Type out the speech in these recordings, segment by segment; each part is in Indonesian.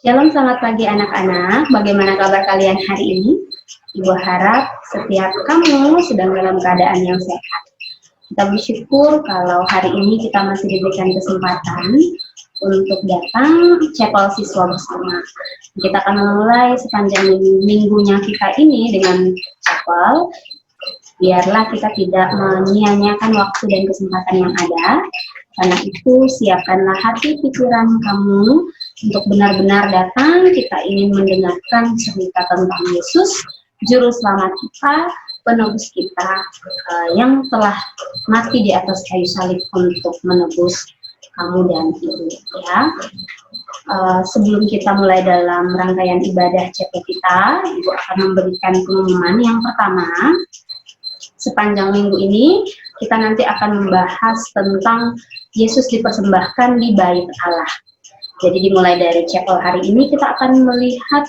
Shalom, selamat pagi anak-anak. Bagaimana kabar kalian hari ini? Ibu harap setiap kamu sedang dalam keadaan yang sehat. Kita bersyukur kalau hari ini kita masih diberikan kesempatan untuk datang chapel siswa bersama. Kita akan memulai sepanjang minggunya kita ini dengan chapel. Biarlah kita tidak menyia-nyiakan waktu dan kesempatan yang ada. Karena itu, siapkanlah hati pikiran kamu untuk benar-benar datang. Kita ingin mendengarkan cerita tentang Yesus, Juru Selamat kita, penebus kita, yang telah mati di atas kayu salib untuk menebus kamu dan ibu. Ya. Sebelum kita mulai dalam rangkaian ibadah CP kita, Ibu akan memberikan pengumuman yang pertama. Sepanjang minggu ini, kita nanti akan membahas tentang Yesus dipersembahkan di bait Allah. Jadi dimulai dari chapel hari ini, kita akan melihat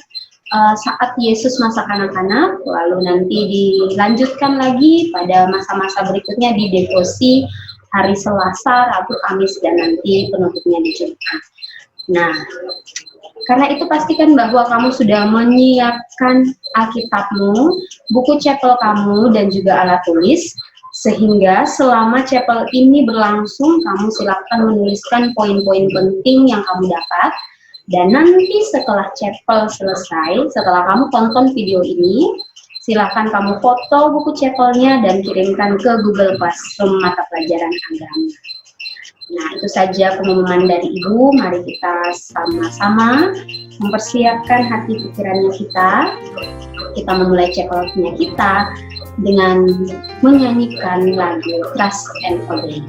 saat Yesus masa kanak-kanak, lalu nanti dilanjutkan lagi pada masa-masa berikutnya di devosi hari Selasa, Rabu, Kamis, dan nanti penutupnya di Jumat. Nah, karena itu pastikan bahwa kamu sudah menyiapkan Alkitabmu, buku chapel kamu, dan juga alat tulis, sehingga selama chapel ini berlangsung, kamu silakan menuliskan poin-poin penting yang kamu dapat, dan nanti setelah chapel selesai, setelah kamu tonton video ini, silakan kamu foto buku chapelnya dan kirimkan ke Google Classroom mata pelajaran agama. Nah, itu saja pengumuman dari Ibu. Mari kita sama-sama mempersiapkan hati pikirannya kita. Kita memulai chapelnya kita dengan menyanyikan lagu Trust and Obey.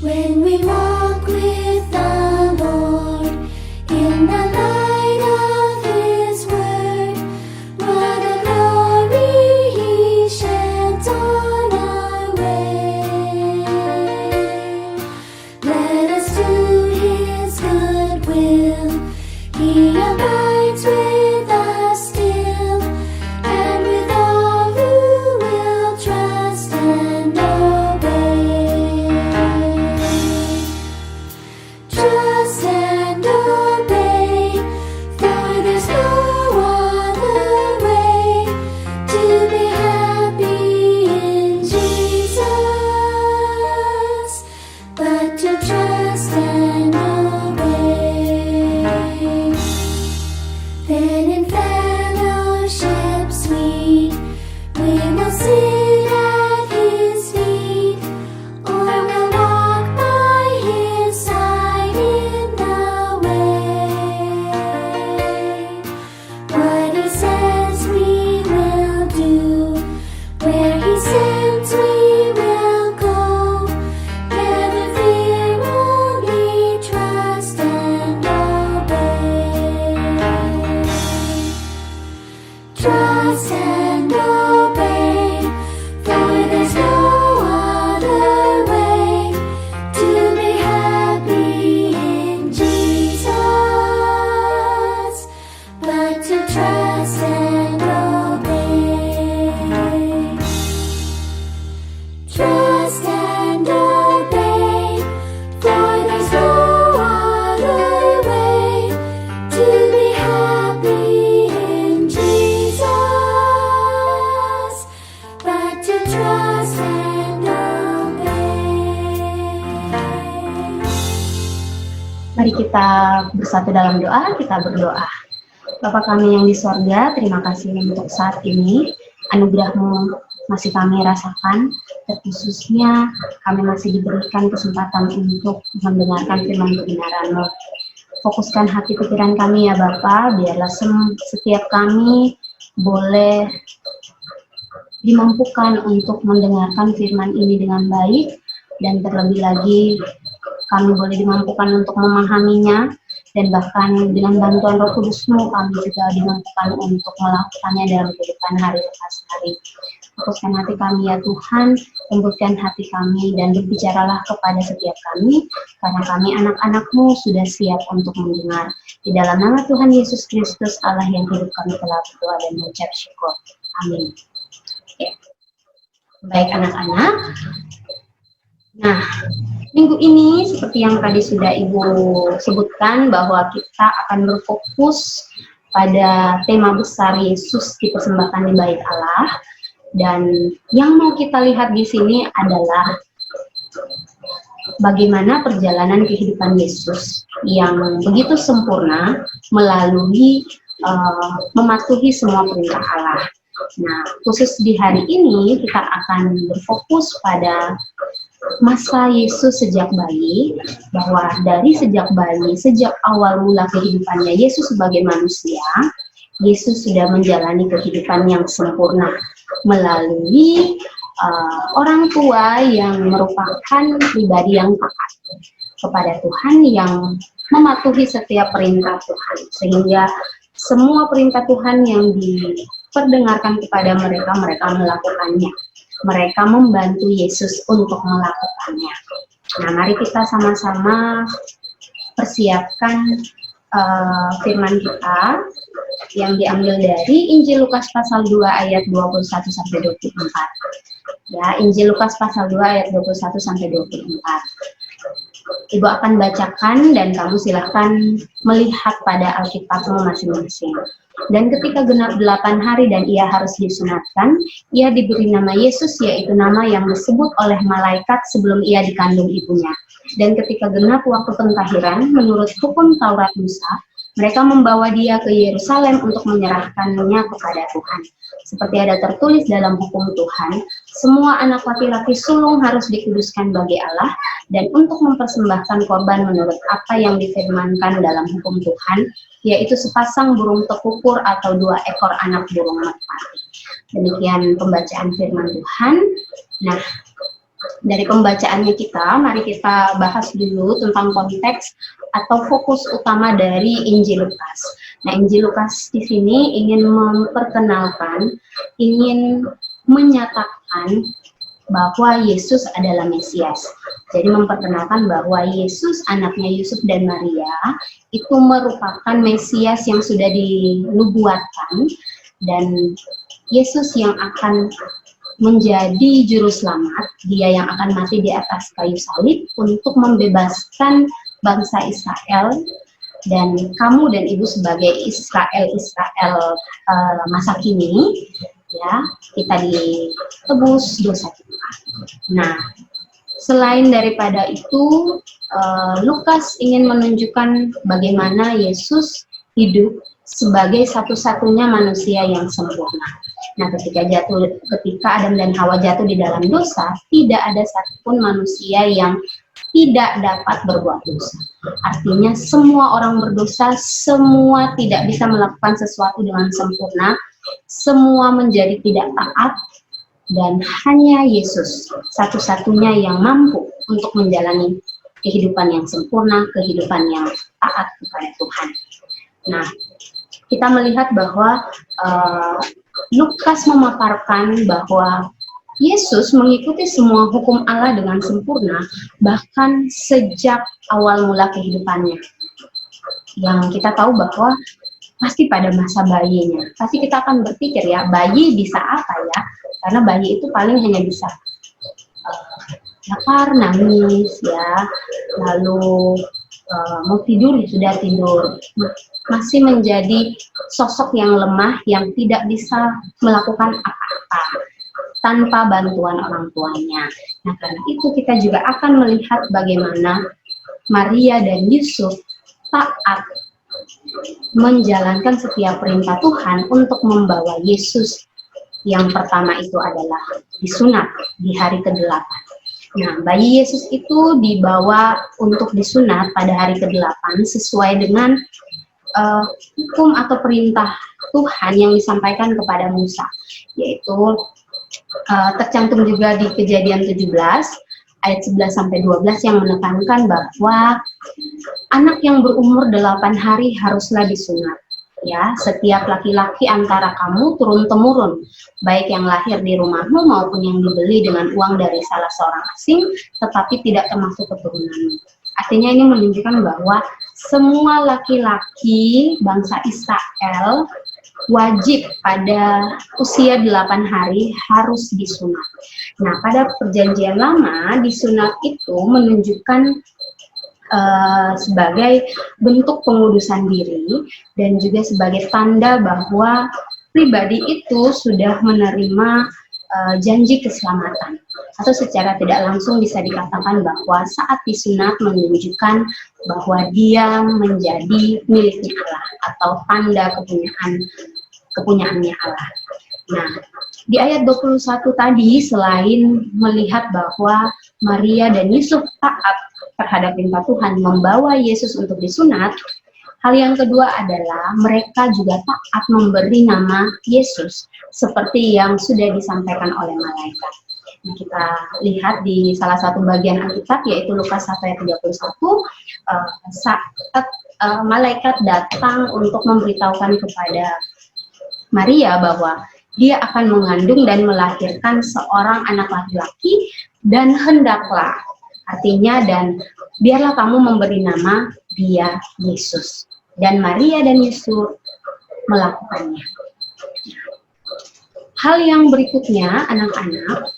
When we walk with the Lord in the light of His word, what a glory He sheds on our way. Let us do His good will. He abides with us still, and with all who will trust and obey. Trust and obey, for there's no other way to be happy in Jesus, but to trust and obey. Then in fellowship sweet, we will sit at His feet, or we'll walk by His side in the way. What He says we will do, where He sends we will go. Never fear, only trust and obey. Trust and obey, for there's no other way to be happy in Jesus, but to trust and obey. Trust and obey, for there's no other way to be happy in Jesus, but to trust and obey. Mari kita bersatu dalam doa, kita berdoa. Bapa kami yang di sorga, terima kasih untuk saat ini. Anugerah-Mu masih kami rasakan, terkhususnya kami masih diberikan kesempatan untuk mendengarkan firman kebenaran-Mu. Fokuskan hati pikiran kami ya Bapa, biarlah setiap kami boleh dimampukan untuk mendengarkan firman ini dengan baik, dan terlebih lagi kami boleh dimampukan untuk memahaminya, dan bahkan dengan bantuan Roh Kudus-Mu kami juga dimampukan untuk melakukannya dalam kehidupan hari lepas hari. Fokuskan hati kami ya Tuhan, lembutkan hati kami dan berbicaralah kepada setiap kami, karena kami anak-anak-Mu sudah siap untuk mendengar. Di dalam nama Tuhan Yesus Kristus Allah yang hidup, kami telah berdoa dan mengucap syukur. Amin. Ya. Baik anak-anak, nah minggu ini seperti yang tadi sudah Ibu sebutkan bahwa kita akan berfokus pada tema besar Yesus dipersembahkan di bait Allah, dan yang mau kita lihat di sini adalah bagaimana perjalanan kehidupan Yesus yang begitu sempurna melalui mematuhi semua perintah Allah. Nah, khusus di hari ini kita akan berfokus pada masa Yesus sejak bayi, bahwa dari sejak bayi, sejak awal mula kehidupannya Yesus sebagai manusia, Yesus sudah menjalani kehidupan yang sempurna melalui orang tua yang merupakan pribadi yang taat kepada Tuhan, yang mematuhi setiap perintah Tuhan, sehingga semua perintah Tuhan yang diperdengarkan kepada mereka, mereka melakukannya. Mereka membantu Yesus untuk melakukannya. Nah, mari kita sama-sama persiapkan firman kita yang diambil dari Injil Lukas pasal 2 ayat 21 sampai 24. Ya, Injil Lukas pasal 2 ayat 21 sampai 24. Ibu akan bacakan dan kamu silahkan melihat pada Alkitabmu masing-masing. Dan ketika genap 8 hari dan ia harus disunatkan, ia diberi nama Yesus, yaitu nama yang disebut oleh malaikat sebelum ia dikandung ibunya. Dan ketika genap waktu pentahiran, menurut hukum Taurat Musa, mereka membawa dia ke Yerusalem untuk menyerahkannya kepada Tuhan. Seperti ada tertulis dalam hukum Tuhan, semua anak laki-laki sulung harus dikuduskan bagi Allah, dan untuk mempersembahkan korban menurut apa yang difirmankan dalam hukum Tuhan, yaitu sepasang burung tekukur atau 2 ekor anak burung merpati. Demikian pembacaan firman Tuhan. Nah, dari pembacaannya mari kita bahas dulu tentang konteks atau fokus utama dari Injil Lukas. Nah, Injil Lukas di sini ingin memperkenalkan, ingin menyatakan bahwa Yesus adalah Mesias. Jadi memperkenalkan bahwa Yesus, anaknya Yusuf dan Maria, itu merupakan Mesias yang sudah dinubuatkan, dan Yesus yang akan menjadi juru selamat, dia yang akan mati di atas kayu salib untuk membebaskan bangsa Israel, dan kamu dan ibu sebagai Israel masa kini, ya, kita ditebus dosa kita. Nah, selain daripada itu, Lukas ingin menunjukkan bagaimana Yesus hidup sebagai satu-satunya manusia yang sempurna. Nah, ketika Adam dan Hawa jatuh di dalam dosa, tidak ada satupun manusia yang tidak dapat berbuat dosa. Artinya semua orang berdosa, semua tidak bisa melakukan sesuatu dengan sempurna, semua menjadi tidak taat, dan hanya Yesus satu-satunya yang mampu untuk menjalani kehidupan yang sempurna, kehidupan yang taat kepada Tuhan. Nah, kita melihat bahwa Lukas memaparkan bahwa Yesus mengikuti semua hukum Allah dengan sempurna, bahkan sejak awal mula kehidupannya. Yang kita tahu bahwa pasti pada masa bayinya, pasti kita akan berpikir, ya, bayi bisa apa ya? Karena bayi itu paling hanya bisa lapar, nangis, ya, lalu mau tidur sudah tidur, masih menjadi sosok yang lemah yang tidak bisa melakukan apa-apa tanpa bantuan orang tuanya. Nah, karena itu kita juga akan melihat bagaimana Maria dan Yusuf taat menjalankan setiap perintah Tuhan untuk membawa Yesus yang pertama itu adalah disunat di hari ke-8. Nah, bayi Yesus itu dibawa untuk disunat pada hari ke-8 sesuai dengan hukum atau perintah Tuhan yang disampaikan kepada Musa, yaitu tercantum juga di Kejadian 17 ayat 11 sampai 12 yang menekankan bahwa anak yang berumur 8 hari haruslah disunat. Ya, setiap laki-laki antara kamu turun-temurun, baik yang lahir di rumahmu maupun yang dibeli dengan uang dari salah seorang asing, tetapi tidak termasuk keturunanmu. Artinya ini menunjukkan bahwa semua laki-laki bangsa Israel wajib pada usia 8 hari harus disunat. Nah, pada perjanjian lama disunat itu menunjukkan sebagai bentuk pengudusan diri dan juga sebagai tanda bahwa pribadi itu sudah menerima janji keselamatan, atau secara tidak langsung bisa dikatakan bahwa saat disunat menunjukkan bahwa dia menjadi miliknya Allah atau tanda kepunyaannya Allah. Nah, di ayat 21 tadi selain melihat bahwa Maria dan Yusuf taat terhadap perintah Tuhan membawa Yesus untuk disunat, hal yang kedua adalah mereka juga taat memberi nama Yesus seperti yang sudah disampaikan oleh malaikat. Nah, kita lihat di salah satu bagian Alkitab yaitu Lukas 1 ayat 31, saat malaikat datang untuk memberitahukan kepada Maria bahwa dia akan mengandung dan melahirkan seorang anak laki-laki dan hendaklah, artinya dan biarlah kamu memberi nama dia Yesus. Dan Maria dan Yusuf melakukannya. Hal yang berikutnya, anak-anak,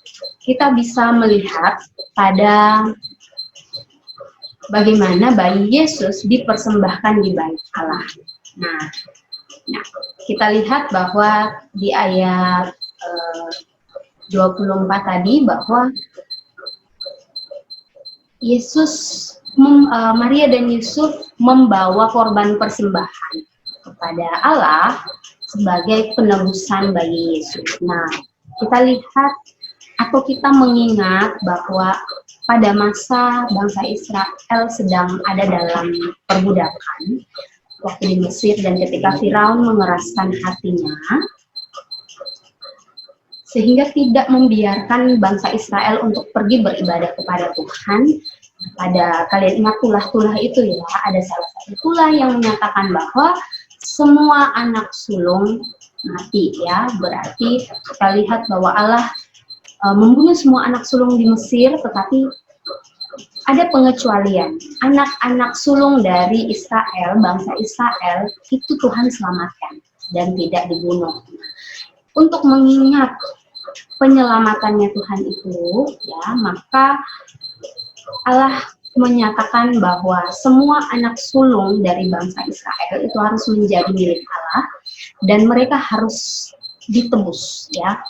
kita bisa melihat pada bagaimana bayi Yesus dipersembahkan di bait Allah. Nah, kita lihat bahwa di ayat 24 tadi bahwa Maria dan Yusuf membawa korban persembahan kepada Allah sebagai penebusan bayi Yesus. Nah, kita lihat atau kita mengingat bahwa pada masa bangsa Israel sedang ada dalam perbudakan waktu di Mesir, dan ketika Firaun mengeraskan hatinya sehingga tidak membiarkan bangsa Israel untuk pergi beribadah kepada Tuhan. Kalian ingat tulah-tulah itu ya, ada salah satu tulah yang menyatakan bahwa semua anak sulung mati ya, berarti kita lihat bahwa Allah membunuh semua anak sulung di Mesir, tetapi ada pengecualian. Anak-anak sulung dari Israel, bangsa Israel, itu Tuhan selamatkan dan tidak dibunuh. Untuk mengingat penyelamatannya Tuhan itu, ya, maka Allah menyatakan bahwa semua anak sulung dari bangsa Israel itu harus menjadi milik Allah dan mereka harus ditebus, ya.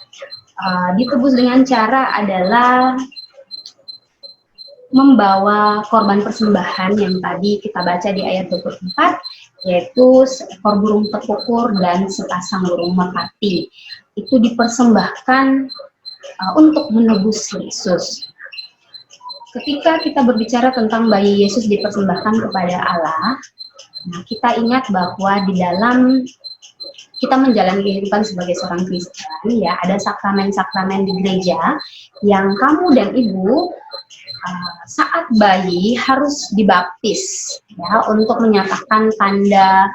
Ditebus dengan cara adalah membawa korban persembahan yang tadi kita baca di ayat 24, yaitu seekor burung tekukur dan sepasang burung merpati. Itu dipersembahkan untuk menebus Yesus. Ketika kita berbicara tentang bayi Yesus dipersembahkan kepada Allah, nah kita ingat bahwa di dalam kita menjalani kehidupan sebagai seorang Kristen, ya, ada sakramen-sakramen di gereja yang kamu dan ibu saat bayi harus dibaptis, ya, untuk menyatakan tanda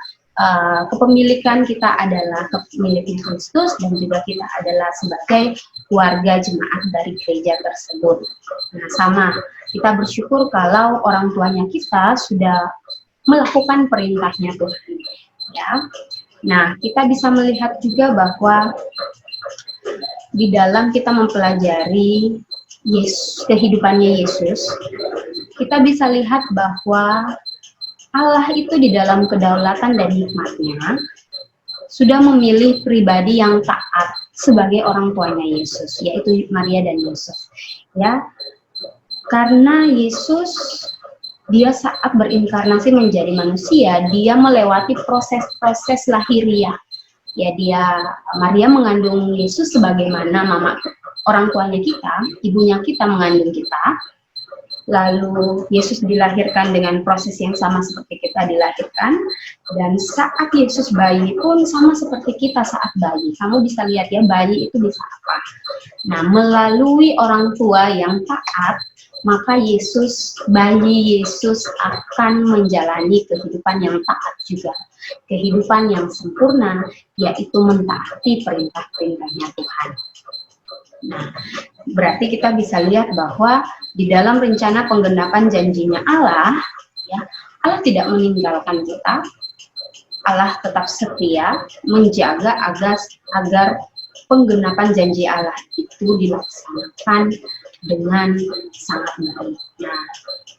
kepemilikan kita adalah kepemilikan Kristus dan juga kita adalah sebagai warga jemaat dari gereja tersebut. Nah, sama, kita bersyukur kalau orang tuanya kita sudah melakukan perintahnya Tuhan, ya. Nah, kita bisa melihat juga bahwa di dalam kita mempelajari kehidupannya Yesus, kita bisa lihat bahwa Allah itu di dalam kedaulatan dan hikmatnya sudah memilih pribadi yang taat sebagai orang tuanya Yesus, yaitu Maria dan Yusuf. Ya, karena Yesus dia saat berinkarnasi menjadi manusia, dia melewati proses-proses lahiriah. Ya, Maria mengandung Yesus sebagaimana orang tuanya kita, ibunya kita mengandung kita. Lalu Yesus dilahirkan dengan proses yang sama seperti kita dilahirkan, dan saat Yesus bayi pun sama seperti kita saat bayi. Kamu bisa lihat ya, bayi itu bisa apa. Nah, melalui orang tua yang taat, maka bayi Yesus akan menjalani kehidupan yang taat juga. Kehidupan yang sempurna, yaitu mentaati perintah-perintahnya Tuhan. Nah, berarti kita bisa lihat bahwa di dalam rencana penggenapan janjinya Allah, ya, Allah tidak meninggalkan kita. Allah tetap setia menjaga agar penggenapan janji Allah itu dilaksanakan dengan sangat baik. Nah,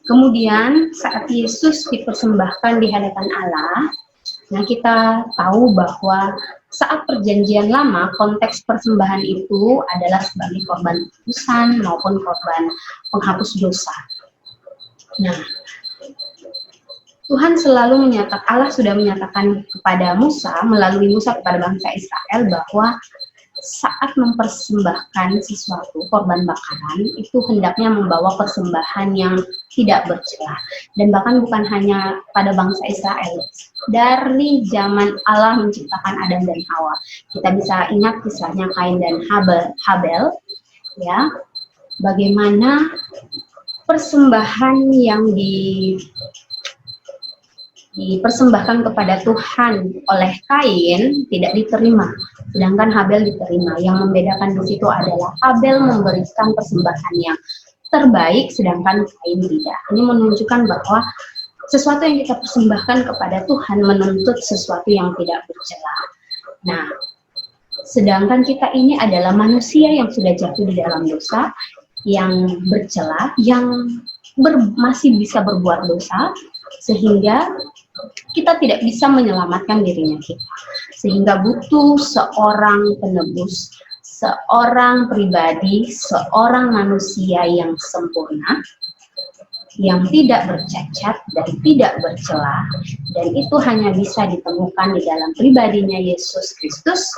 kemudian saat Yesus dipersembahkan di hadapan Allah, nah kita tahu bahwa saat perjanjian lama konteks persembahan itu adalah sebagai korban tebusan maupun korban penghapus dosa. Nah, Tuhan selalu menyatakan, Allah sudah menyatakan kepada Musa, melalui Musa kepada bangsa Israel bahwa saat mempersembahkan sesuatu, korban bakaran, itu hendaknya membawa persembahan yang tidak bercelah. Dan bahkan bukan hanya pada bangsa Israel, dari zaman Allah menciptakan Adam dan Hawa. Kita bisa ingat kisahnya Kain dan Habel, ya, bagaimana persembahan yang dipersembahkan kepada Tuhan oleh Kain tidak diterima, sedangkan Habel diterima. Yang membedakan di situ adalah Habel memberikan persembahan yang terbaik, sedangkan Kain tidak. Ini menunjukkan bahwa sesuatu yang kita persembahkan kepada Tuhan menuntut sesuatu yang tidak bercela. Nah, sedangkan kita ini adalah manusia yang sudah jatuh di dalam dosa, yang bercela, yang masih bisa berbuat dosa, sehingga kita tidak bisa menyelamatkan dirinya kita. Sehingga butuh seorang penebus, seorang pribadi, seorang manusia yang sempurna, yang tidak bercacat dan tidak bercela, dan itu hanya bisa ditemukan di dalam pribadinya Yesus Kristus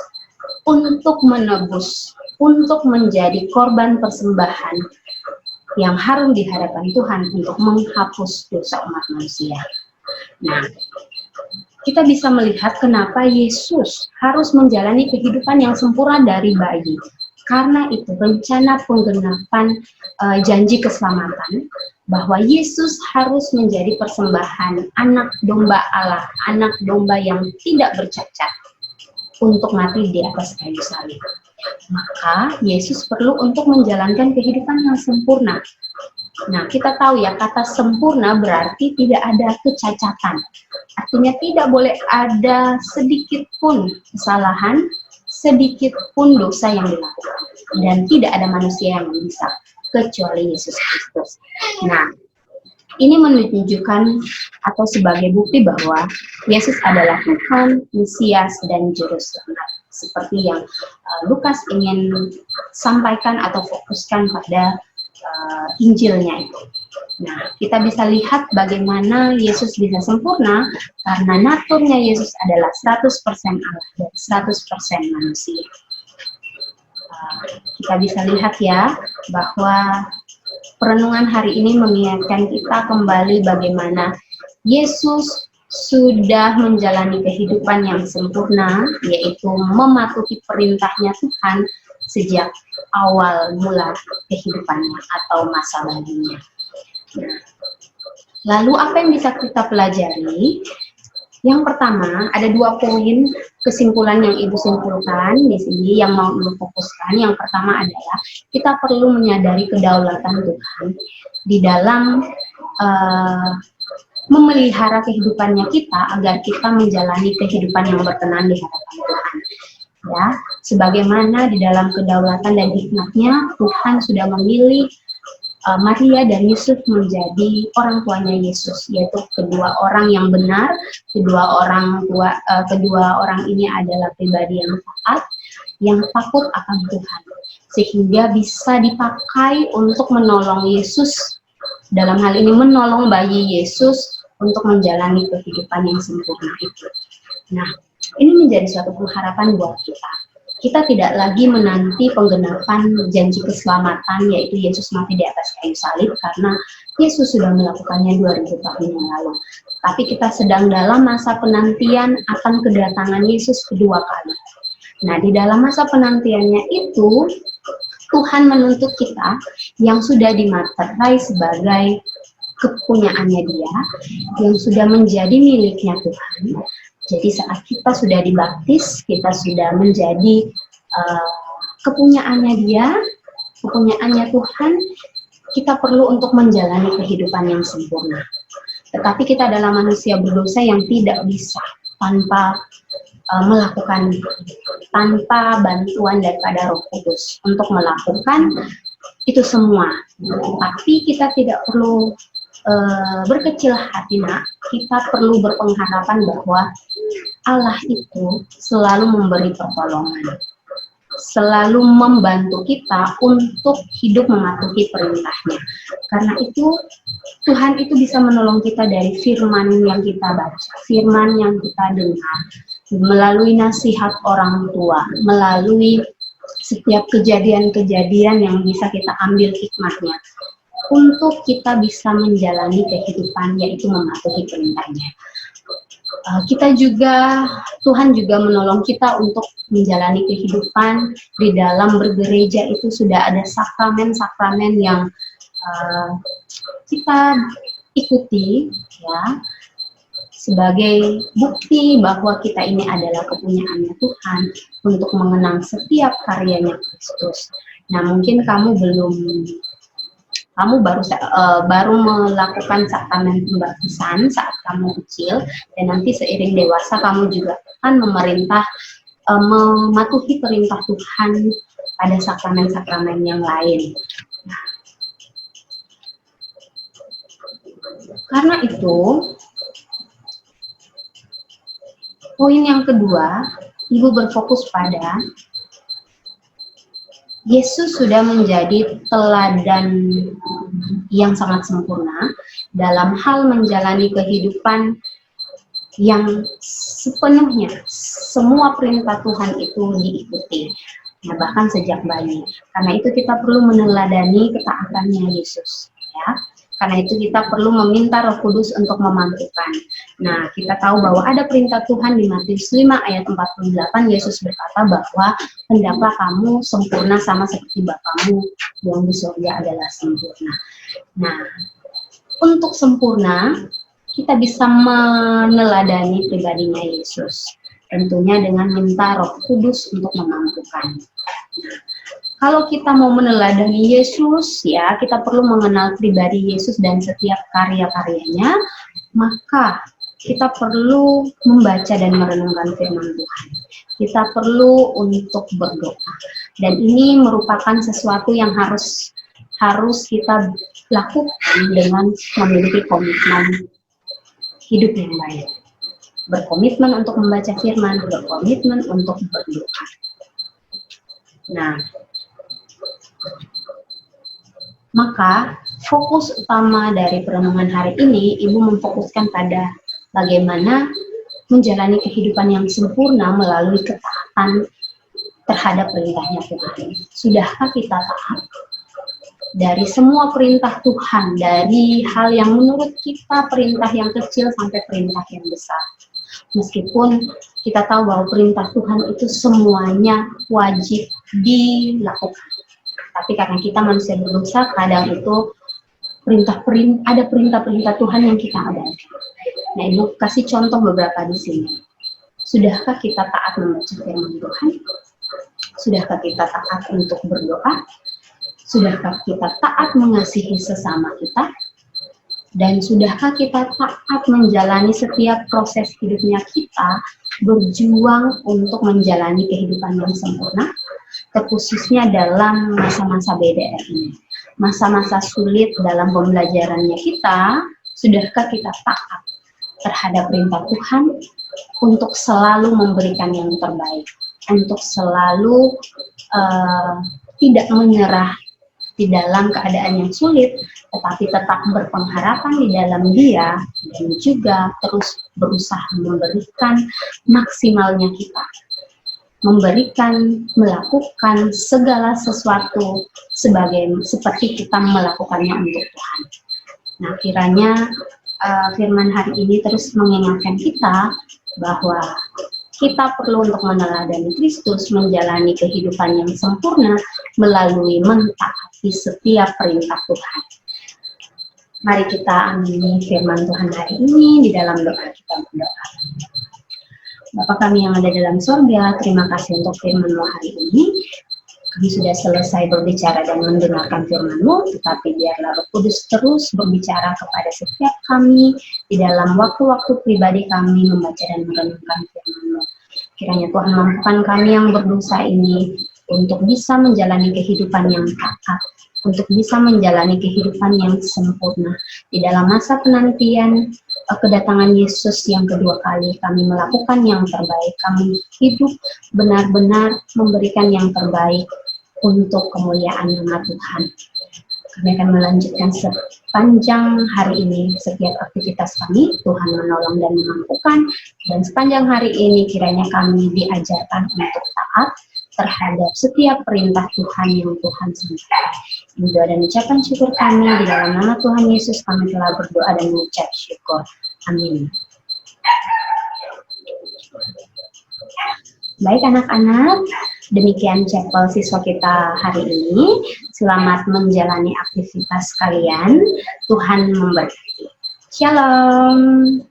untuk menebus, untuk menjadi korban persembahan yang harum di hadapan Tuhan untuk menghapus dosa umat manusia. Nah, kita bisa melihat kenapa Yesus harus menjalani kehidupan yang sempurna dari bayi. Karena itu rencana penggenapan janji keselamatan, bahwa Yesus harus menjadi persembahan anak domba Allah, anak domba yang tidak bercacat untuk mati di atas kayu salib. Maka Yesus perlu untuk menjalankan kehidupan yang sempurna. Nah, kita tahu ya, kata sempurna berarti tidak ada kecacatan. Artinya tidak boleh ada sedikit pun kesalahan, sedikit pun dosa yang dilakukan. Dan tidak ada manusia yang bisa, kecuali Yesus Kristus. Nah, ini menunjukkan atau sebagai bukti bahwa Yesus adalah Tuhan, Mesias, dan Juru Selamat. Seperti yang Lukas ingin sampaikan atau fokuskan pada Injilnya itu. Nah, kita bisa lihat bagaimana Yesus bisa sempurna karena naturnya Yesus adalah 100% Allah dan 100% manusia. Kita bisa lihat ya bahwa perenungan hari ini mengingatkan kita kembali bagaimana Yesus sudah menjalani kehidupan yang sempurna, yaitu mematuhi perintahnya Tuhan sejak awal mula kehidupannya atau masa baginya. Nah, lalu apa yang bisa kita pelajari? Yang pertama, ada 2 poin kesimpulan yang Ibu simpulkan di sini yang mau Ibu fokuskan. Yang pertama adalah kita perlu menyadari kedaulatan Tuhan di dalam memelihara kehidupannya kita agar kita menjalani kehidupan yang berkenan di hadapan Tuhan. Ya, sebagaimana di dalam kedaulatan dan hikmatnya Tuhan sudah memilih Maria dan Yusuf menjadi orang tuanya Yesus, yaitu kedua orang yang benar, kedua orang ini adalah pribadi yang taat, yang takut akan Tuhan, sehingga bisa dipakai untuk menolong Yesus, dalam hal ini menolong bayi Yesus untuk menjalani kehidupan yang sempurna itu. Nah, ini menjadi suatu pengharapan buat kita. Kita tidak lagi menanti penggenapan janji keselamatan, yaitu Yesus mati di atas kayu salib, karena Yesus sudah melakukannya 2000 tahun yang lalu. Tapi kita sedang dalam masa penantian akan kedatangan Yesus kedua kali. Nah, di dalam masa penantiannya itu, Tuhan menuntut kita yang sudah dimaterai sebagai kepunyaannya Dia, yang sudah menjadi miliknya Tuhan. Jadi saat kita sudah dibaptis, kita sudah menjadi kepunyaannya Dia, kepunyaannya Tuhan, kita perlu untuk menjalani kehidupan yang sempurna. Tetapi kita adalah manusia berdosa yang tidak bisa tanpa tanpa bantuan daripada Roh Kudus untuk melakukan itu semua. Tapi kita tidak perlu berkecil hati, nak. Kita perlu berpengharapan bahwa Allah itu selalu memberi pertolongan, selalu membantu kita untuk hidup mematuhi perintahnya. Karena itu Tuhan itu bisa menolong kita dari firman yang kita baca, firman yang kita dengar, melalui nasihat orang tua, melalui setiap kejadian-kejadian yang bisa kita ambil hikmahnya untuk kita bisa menjalani kehidupan, yaitu mematuhi perintahnya. Tuhan juga menolong kita untuk menjalani kehidupan di dalam bergereja. Itu sudah ada sakramen-sakramen yang kita ikuti, ya, sebagai bukti bahwa kita ini adalah kepunyaannya Tuhan untuk mengenang setiap karyanya Kristus. Nah, mungkin kamu baru melakukan sakramen pembaptisan saat kamu kecil, dan nanti seiring dewasa kamu juga akan mematuhi perintah Tuhan pada sakramen-sakramen yang lain. Nah, karena itu, poin yang kedua, Ibu berfokus pada Yesus sudah menjadi teladan yang sangat sempurna dalam hal menjalani kehidupan yang sepenuhnya semua perintah Tuhan itu diikuti. Nah, bahkan sejak bayi. Karena itu kita perlu meneladani ketaatannya Yesus, ya. Karena itu kita perlu meminta Roh Kudus untuk memampukan. Nah, kita tahu bahwa ada perintah Tuhan di Matius 5 ayat 48, Yesus berkata bahwa hendaklah kamu sempurna sama seperti Bapamu yang di surga adalah sempurna. Nah, untuk sempurna, kita bisa meneladani pribadinya Yesus. Tentunya dengan minta Roh Kudus untuk memampukan. Nah, kalau kita mau meneladani Yesus, ya, kita perlu mengenal pribadi Yesus dan setiap karya-karyanya, maka kita perlu membaca dan merenungkan firman Tuhan. Kita perlu untuk berdoa. Dan ini merupakan sesuatu yang harus kita lakukan dengan memiliki komitmen hidup yang baik. Berkomitmen untuk membaca firman, berkomitmen untuk berdoa. Nah, maka fokus utama dari perenungan hari ini, Ibu memfokuskan pada bagaimana menjalani kehidupan yang sempurna melalui ketaatan terhadap perintahnya Tuhan. Sudahkah kita taat dari semua perintah Tuhan, dari hal yang menurut kita perintah yang kecil sampai perintah yang besar? Meskipun kita tahu bahwa perintah Tuhan itu semuanya wajib dilakukan. Tapi karena kita manusia berdosa, kadang itu ada perintah-perintah Tuhan yang kita abaikan. Nah, Ibu kasih contoh beberapa di sini. Sudahkah kita taat membaca firman Tuhan? Sudahkah kita taat untuk berdoa? Sudahkah kita taat mengasihi sesama kita? Dan sudahkah kita taat menjalani setiap proses hidupnya kita, berjuang untuk menjalani kehidupan yang sempurna? Terkhususnya dalam masa-masa BDR ini, masa-masa sulit dalam pembelajarannya kita, sudahkah kita taat terhadap perintah Tuhan untuk selalu memberikan yang terbaik, untuk selalu tidak menyerah di dalam keadaan yang sulit, tetapi tetap berpengharapan di dalam Dia, dan juga terus berusaha memberikan maksimalnya kita, melakukan segala sesuatu seperti kita melakukannya untuk Tuhan. Nah, kiranya firman hari ini terus mengingatkan kita bahwa kita perlu untuk meneladani Kristus, menjalani kehidupan yang sempurna melalui mentaati setiap perintah Tuhan. Mari kita amini firman Tuhan hari ini di dalam doa kita berdoa. Bapa kami yang ada dalam surga, terima kasih untuk firman-Mu hari ini. Kami sudah selesai berbicara dan mendengarkan firman-Mu, tetapi biarlah Roh Kudus terus berbicara kepada setiap kami di dalam waktu-waktu pribadi kami membaca dan merenungkan firman-Mu. Kiranya Tuhan mampukan kami yang berdosa ini untuk bisa menjalani kehidupan yang taat, untuk bisa menjalani kehidupan yang sempurna. Di dalam masa penantian kedatangan Yesus yang kedua kali, kami melakukan yang terbaik. Kami hidup benar-benar memberikan yang terbaik untuk kemuliaan nama Tuhan. Kami akan melanjutkan sepanjang hari ini setiap aktivitas kami. Tuhan menolong dan memampukan, dan sepanjang hari ini kiranya kami diajarkan untuk taat terhadap setiap perintah Tuhan yang Tuhan sampaikan. Ini doa dan ucapan syukur kami di dalam nama Tuhan Yesus kami telah berdoa dan mengucap syukur. Amin. Baik anak-anak, demikian chapel siswa kita hari ini. Selamat menjalani aktivitas kalian. Tuhan memberkati. Shalom.